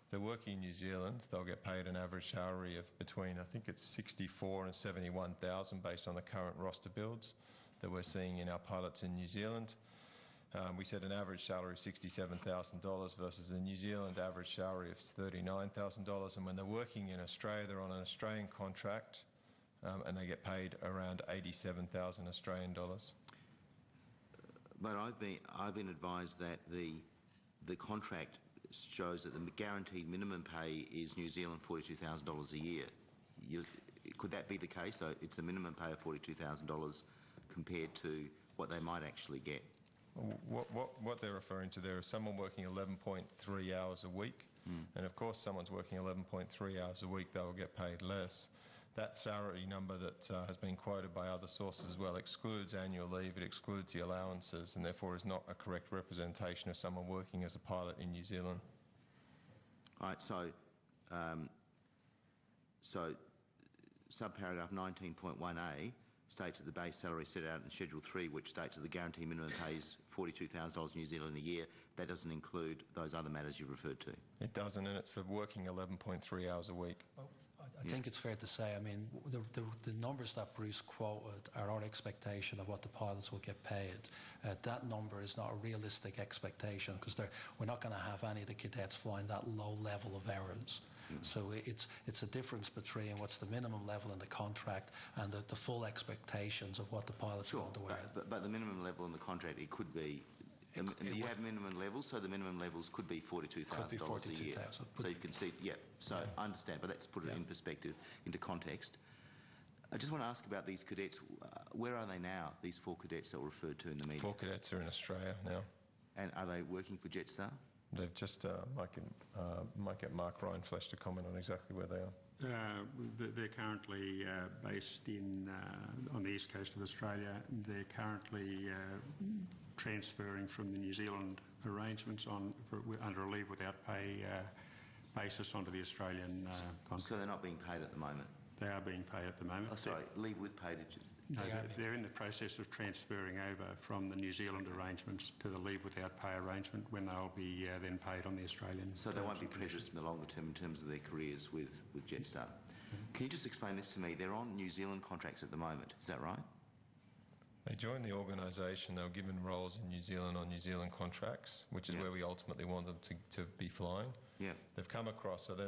If they're working in New Zealand, they'll get paid an average salary of between, I think it's 64 and 71,000 based on the current roster builds that we're seeing in our pilots in New Zealand. We said an average salary of $67,000 versus a New Zealand average salary of $39,000. And when they're working in Australia, they're on an Australian contract and they get paid around 87,000 Australian dollars. But I've been advised that the contract shows that the guaranteed minimum pay is New Zealand $42,000 a year. Could that be the case? So it's a minimum pay of $42,000 compared to what they might actually get. What they're referring to there is someone working 11.3 hours a week, and of course someone's working 11.3 hours a week, they will get paid less. That salary number that has been quoted by other sources as well excludes annual leave, it excludes the allowances, and therefore is not a correct representation of someone working as a pilot in New Zealand. All right, so subparagraph 19.1a states that the base salary set out in Schedule 3, which states that the guaranteed minimum pay is $42,000 New Zealand a year. That doesn't include those other matters you've referred to. It doesn't, and it's for working 11.3 hours a week. Well, I think it's fair to say, I mean, the numbers that Bruce quoted are our expectation of what the pilots will get paid. That number is not a realistic expectation because we're not going to have any of the cadets flying that low level of hours. So it's a difference between what's the minimum level in the contract and the full expectations of what the pilots are going to wear. But the minimum level in the contract, it could be. You have minimum levels, so the minimum levels could be $42,000 a year. So you can see, So I understand, but let's put it in perspective, into context. I just want to ask about these cadets. Where are they now? These 4 cadets that were referred to in the media. 4 cadets are in Australia now. And are they working for Jetstar? They've just might get Mark Rhineflesh to comment on exactly where they are. They're currently based on the east coast of Australia. They're currently transferring from the New Zealand arrangements under a leave without pay basis onto the Australian contract. So they're not being paid at the moment? They are being paid at the moment. Oh, sorry, leave with pay, did you? No, they're in the process of transferring over from the New Zealand arrangements to the leave without pay arrangement when they'll be then paid on the Australian. So they won't be prejudiced in the longer term in terms of their careers with Jetstar. Can you just explain this to me? They're on New Zealand contracts at the moment, is that right? They joined the organisation, they were given roles in New Zealand on New Zealand contracts, which is where we ultimately want them to be flying. Yeah. They've come across, so they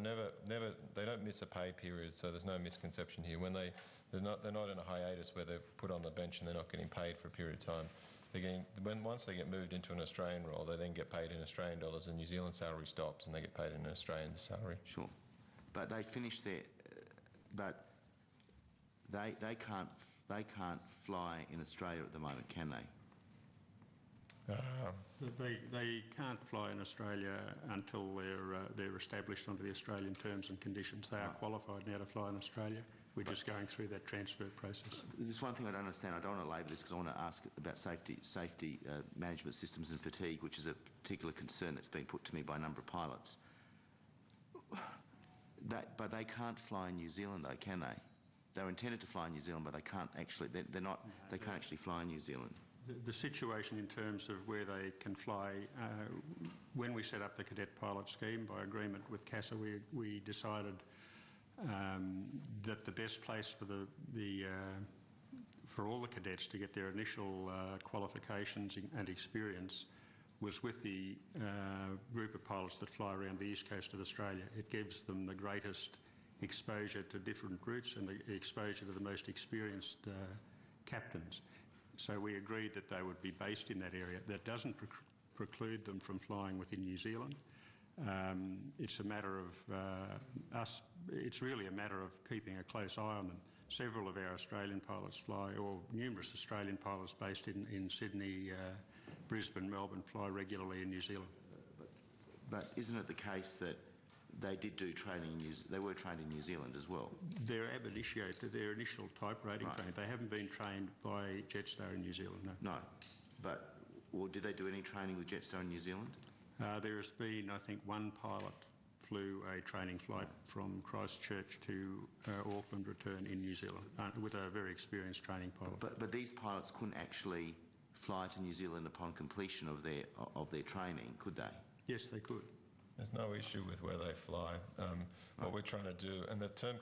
don't miss a pay period, so there's no misconception here. When they're not in a hiatus where they're put on the bench and they're not getting paid for a period of time. Once they get moved into an Australian role, they then get paid in Australian dollars, and New Zealand salary stops, and they get paid in an Australian salary. Sure, but they finish their, but they can't fly in Australia at the moment, can they? They can't fly in Australia until they're established under the Australian terms and conditions. They are qualified now to fly in Australia. We're just going through that transfer process. There's one thing I don't understand. I don't want to labour this because I want to ask about safety management systems and fatigue, which is a particular concern that's been put to me by a number of pilots. But they can't fly in New Zealand, though, can they? They're intended to fly in New Zealand, but they can't actually. They can't actually fly in New Zealand. The situation in terms of where they can fly, when we set up the cadet pilot scheme by agreement with CASA, we decided that the best place for all the cadets to get their initial qualifications and experience was with the group of pilots that fly around the east coast of Australia. It gives them the greatest exposure to different routes and the exposure to the most experienced captains. So we agreed that they would be based in that area. That doesn't preclude them from flying within New Zealand. It's a matter of it's really a matter of keeping a close eye on them. Several of our Australian pilots fly, or numerous Australian pilots based in Sydney, Brisbane, Melbourne, fly regularly in New Zealand. But isn't it the case that they did do training they were trained in New Zealand as well? They're ab initio to their initial type rating training. They haven't been trained by Jetstar in New Zealand, no. No. But, did they do any training with Jetstar in New Zealand? There has been, I think, one pilot flew a training flight from Christchurch to Auckland return in New Zealand with a very experienced training pilot. But these pilots couldn't actually fly to New Zealand upon completion of their training, could they? Yes, they could. There's no issue with where they fly. What we're trying to do, and the term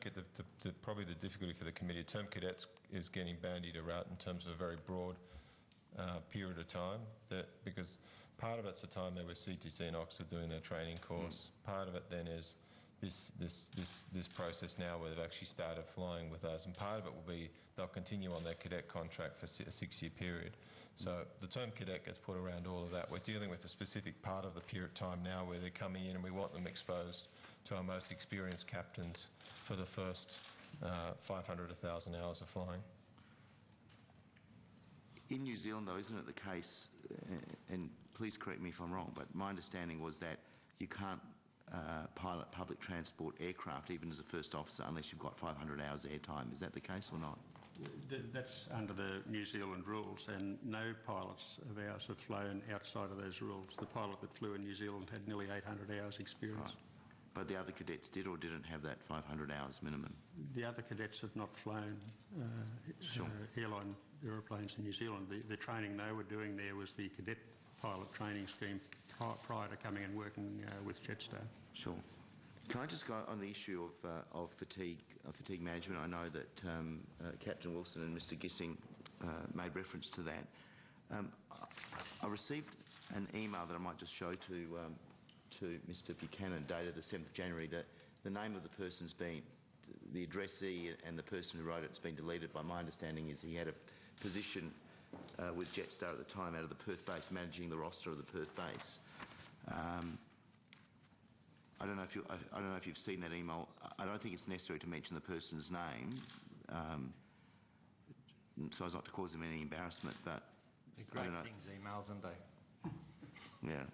probably the difficulty for the committee, term cadets is getting bandied around in terms of a very broad period of time, because part of it's the time they were CTC in Oxford doing their training course. Part of it then is this process now where they've actually started flying with us, and part of it will be they'll continue on their cadet contract for a 6-year period. So the term cadet gets put around all of that. We're dealing with a specific part of the period of time now where they're coming in, and we want them exposed to our most experienced captains for the first 500 to 1,000 hours of flying. In New Zealand, though, isn't it the case, and please correct me if I'm wrong, but my understanding was that you can't pilot public transport aircraft even as a first officer unless you've got 500 hours airtime. Is that the case or not? That's under the New Zealand rules, and no pilots of ours have flown outside of those rules. The pilot that flew in New Zealand had nearly 800 hours experience. Right. But the other cadets did or didn't have that 500 hours minimum? The other cadets have not flown airline aeroplanes in New Zealand. The training they were doing there was the cadet pilot training scheme prior to coming and working with Jetstar. Sure. Can I just go on the issue of fatigue management? I know that Captain Wilson and Mr Gissing made reference to that. I received an email that I might just show to Mr Buchanan, dated the 7th of January, that the name of the person's been, the addressee and the person who wrote it's been deleted. By my understanding is he had a position with Jetstar at the time out of the Perth base, managing the roster of the Perth base. I don't know if you've seen that email. I don't think it's necessary to mention the person's name, so as not to cause him any embarrassment. But they're great things, emails, aren't they? Yeah.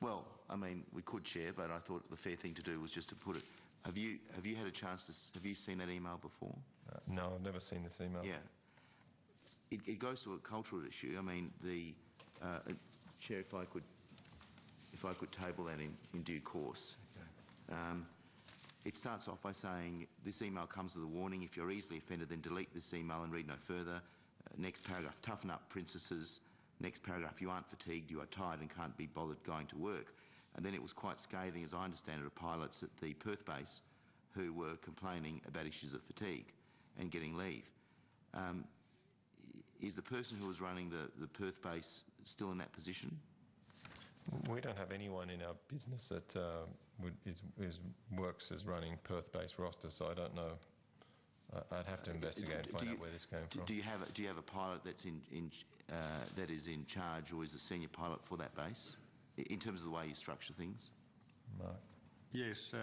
Well, I mean, we could share, but I thought the fair thing to do was just to put it. Have you had a chance to? Have you seen that email before? No, I've never seen this email. Yeah. It goes to a cultural issue. I mean, the Chair, if I could table that in due course. Okay. It starts off by saying, this email comes with a warning. If you're easily offended, then delete this email and read no further. Next paragraph, toughen up, princesses. Next paragraph, you aren't fatigued, you are tired and can't be bothered going to work. And then it was quite scathing, as I understand it, of pilots at the Perth base who were complaining about issues of fatigue and getting leave. Is the person who was running the Perth base still in that position? We don't have anyone in our business that works as running Perth-based roster, so I don't know. I'd have to investigate and find out where this came from. Do you have a pilot that's that is in charge, or is a senior pilot for that base, in terms of the way you structure things? Mark? Yes,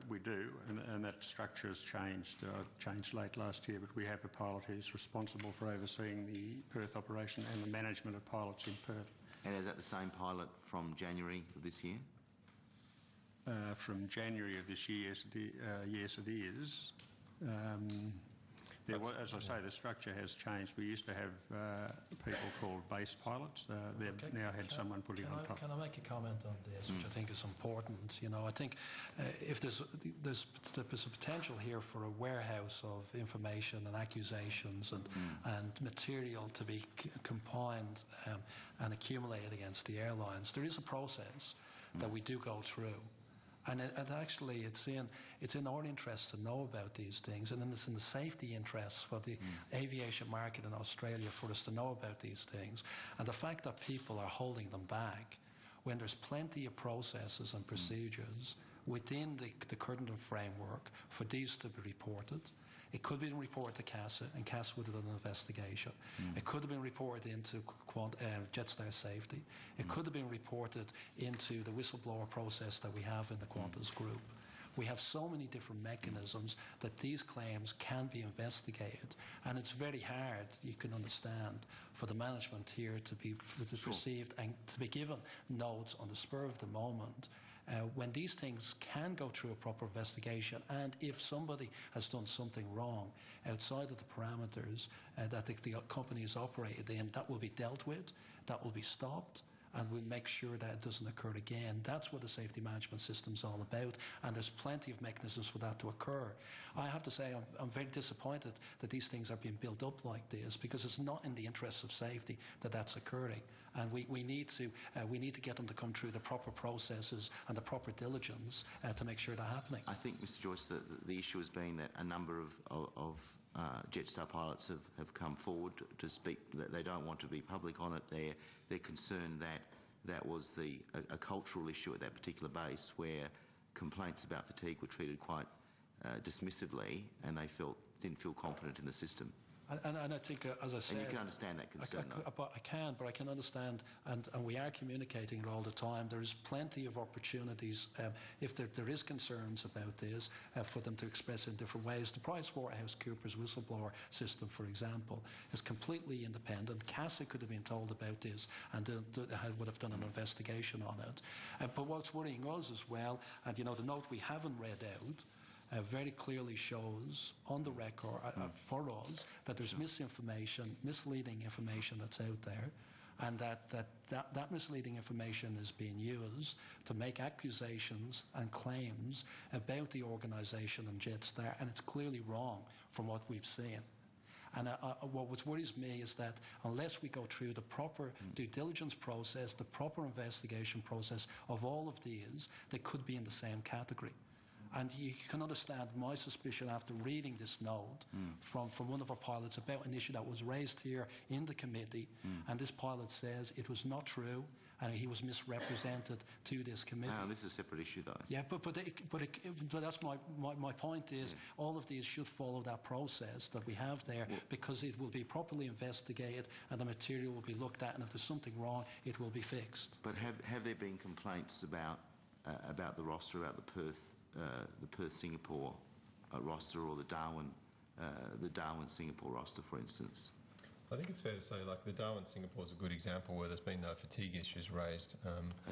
we do, and that structure has changed late last year, but we have a pilot who's responsible for overseeing the Perth operation and the management of pilots in Perth. And is that the same pilot from January of this year? From January of this year, yes, it is. As I say, the structure has changed. We used to have people called base pilots. They've now had someone put it on top. Can I make a comment on this, which I think is important? You know, I think if there's a potential here for a warehouse of information and accusations and material to be compiled and accumulated against the airlines, there is a process that we do go through. And actually, it's in our interest to know about these things, and then it's in the safety interests for the aviation market in Australia for us to know about these things. And the fact that people are holding them back when there's plenty of processes and procedures within the current framework for these to be reported. It could have been reported to CASA, and CASA would have done an investigation. It could have been reported into Jetstar Safety. It could have been reported into the whistleblower process that we have in the Qantas group. We have so many different mechanisms that these claims can be investigated, and it's very hard, you can understand, for the management here to be perceived and to be given notes on the spur of the moment. When these things can go through a proper investigation, and if somebody has done something wrong outside of the parameters that the company is operated in, that will be dealt with, that will be stopped, and we'll make sure that it doesn't occur again. That's what the safety management system is all about, and there's plenty of mechanisms for that to occur. I have to say I'm very disappointed that these things are being built up like this, because it's not in the interests of safety that that's occurring. And we need to get them to come through the proper processes and the proper diligence to make sure they're happening. I think, Mr. Joyce, the issue has been that a number of Jetstar pilots have come forward to speak that they don't want to be public on it. They're concerned that that was a cultural issue at that particular base, where complaints about fatigue were treated quite dismissively, and they didn't feel confident in the system. And I think, as I said... And you can understand that concern, I can understand, and we are communicating it all the time. There is plenty of opportunities, if there is concerns about this, for them to express it in different ways. The PricewaterhouseCoopers whistleblower system, for example, is completely independent. CASA could have been told about this and would have done an investigation on it. But what's worrying us as well, and the note we haven't read out, very clearly shows on the record for us that there's misinformation, misleading information that's out there, and that misleading information is being used to make accusations and claims about the organisation and Jetstar, and it's clearly wrong from what we've seen. And what worries me is that unless we go through the proper due diligence process, the proper investigation process of all of these, they could be in the same category. And you can understand my suspicion after reading this note from one of our pilots about an issue that was raised here in the committee, and this pilot says it was not true and he was misrepresented to this committee. No, this is a separate issue, though. Yeah, but that's my point is all of these should follow that process that we have there, because it will be properly investigated and the material will be looked at, and if there's something wrong, it will be fixed. But have there been complaints about the roster, about the Perth-Singapore roster, or the Darwin-Singapore roster, for instance? I think it's fair to say, like, the Darwin-Singapore is a good example where there's been no fatigue issues raised.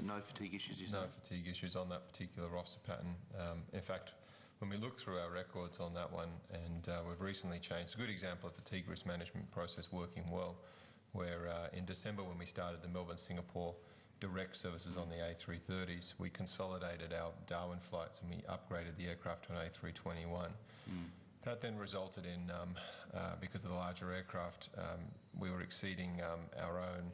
No fatigue issues, you say? No fatigue issues on that particular roster pattern. In fact, when we look through our records on that one, and we've recently changed, a good example of fatigue risk management process working well, where in December, when we started the Melbourne-Singapore direct services on the A330s, we consolidated our Darwin flights and we upgraded the aircraft to an A321. That then resulted in, because of the larger aircraft, we were exceeding our own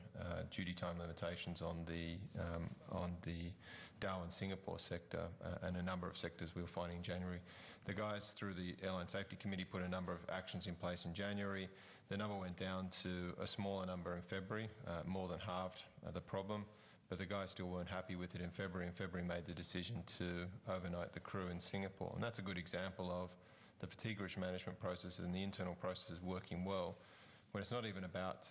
duty time limitations on the Darwin-Singapore sector and a number of sectors we were finding in January. The guys through the Airline Safety Committee put a number of actions in place in January. The number went down to a smaller number in February, more than halved the problem. But the guys still weren't happy with it in February, and February made the decision to overnight the crew in Singapore. And that's a good example of the fatigue risk management processes and the internal processes working well, when it's not even about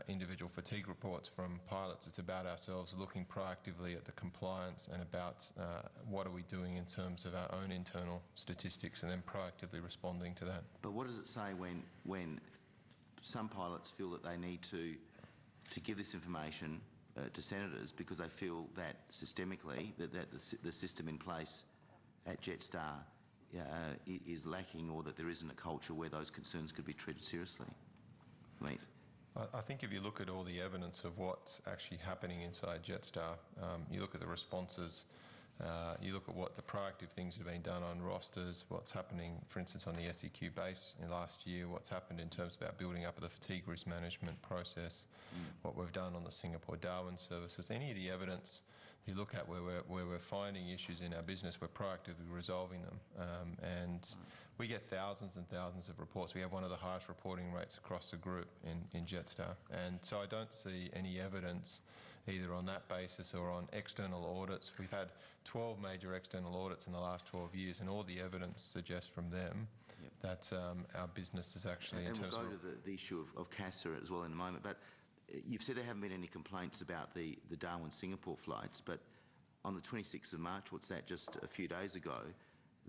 individual fatigue reports from pilots. It's about ourselves looking proactively at the compliance and about what are we doing in terms of our own internal statistics, and then proactively responding to that. But what does it say when some pilots feel that they need to give this information to senators because they feel that systemically that the system in place at Jetstar is lacking, or that there isn't a culture where those concerns could be treated seriously? I think if you look at all the evidence of what's actually happening inside Jetstar, you look at the responses, you look at what the proactive things that have been done on rosters, what's happening, for instance, on the SEQ base in last year, what's happened in terms of our building up of the fatigue risk management process, what we've done on the Singapore Darwin services, any of the evidence you look at where we're finding issues in our business, we're proactively resolving them. And we get thousands and thousands of reports. We have one of the highest reporting rates across the group in Jetstar. And so I don't see any evidence either on that basis or on external audits. We've had 12 major external audits in the last 12 years, and all the evidence suggests from them that our business is actually... And we'll go to the issue of CASA as well in a moment, but you've said there haven't been any complaints about the Darwin-Singapore flights, but on the 26th of March, what's that, just a few days ago,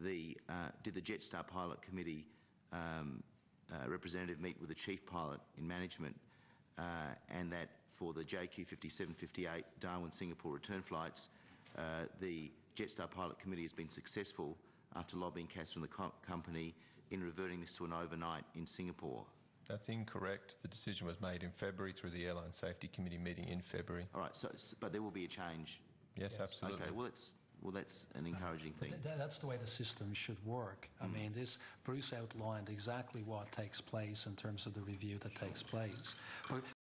did the Jetstar Pilot Committee representative meet with the Chief Pilot in management, and that for the JQ5758 Darwin-Singapore return flights, the Jetstar Pilot Committee has been successful after lobbying CASA and the company in reverting this to an overnight in Singapore. That's incorrect. The decision was made in February through the Airline Safety Committee meeting in February. All right, but there will be a change. Yes, absolutely. Okay, well, that's an encouraging thing. That's the way the system should work. I mean, Bruce outlined exactly what takes place in terms of the review that takes place. But